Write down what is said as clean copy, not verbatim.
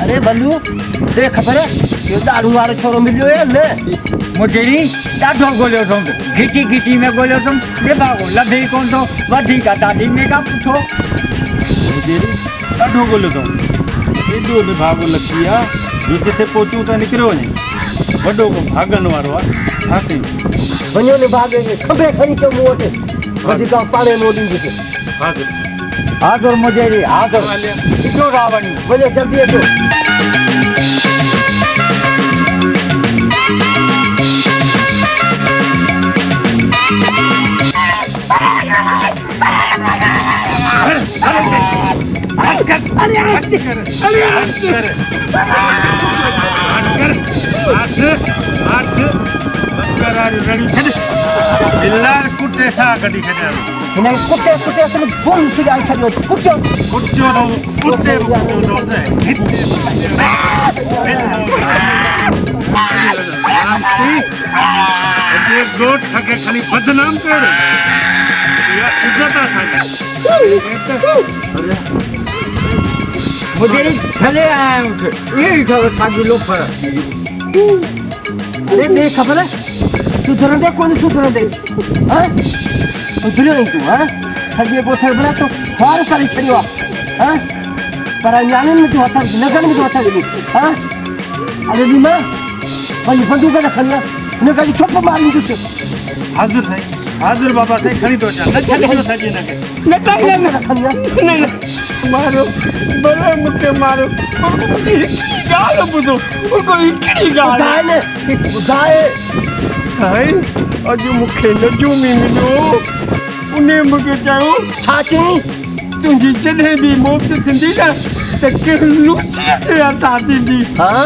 अरे बल्लू तेरे खबर है ये दारू वाला छोरो मिलियो है ने मुझे नहीं डाढो गोलियो तुम घिटी घिटी में गोलियो तुम ये भागो लधे कौन तो वधी का दादी में का पूछो मुझे नहीं डाढो गोलियो तुम ये दो ने भागो लकिया जो जिथे पहुंचू तो निकरो नहीं वडो को भागन वारो आ छाती वणो ने भागे खबे खणी तो मोटे वधी का पाणे मोडी दिसे भाग हाथों मुझे नहीं हाथों कितो रावणी वणे जल्दी अचो कुटे सा कढी छॾिया हिन कुटे कुटे असन बोल सिगाई छडियो कुटियो कुटियो तो कुटे कुटियो तो ये गोट ठके खाली बदनाम कर या इज्जत असांजी मुझे नहीं थले आया उठे ये खबर सागी लोग पर अरे नहीं खबर है सुधरन दे कौन सुधरन दे हां सुधरियो नहीं तू हां सगे को थे बना तो फार कर छड़ियो हां पर न्याणन में तू हथा नगन में तू हथा दी हां अरे दी मां वही बंदूक का खन्ना ने कहीं चुप मारी तुझे हाजिर सही हाजिर बाबा से खड़ी तो जा न छड़ियो सजी न के नहीं खन्ना नहीं मारो बड़े मुझे मारो गाल बुझो उनको इकड़ी गाल उदाए ने उदाए साईं अज मुखे नजूमी मिलो उन्हें मुझे चाहो छाची तुझी जॾहिं बि मौत थींदी न त के लूसीअ ते अता थींदी हां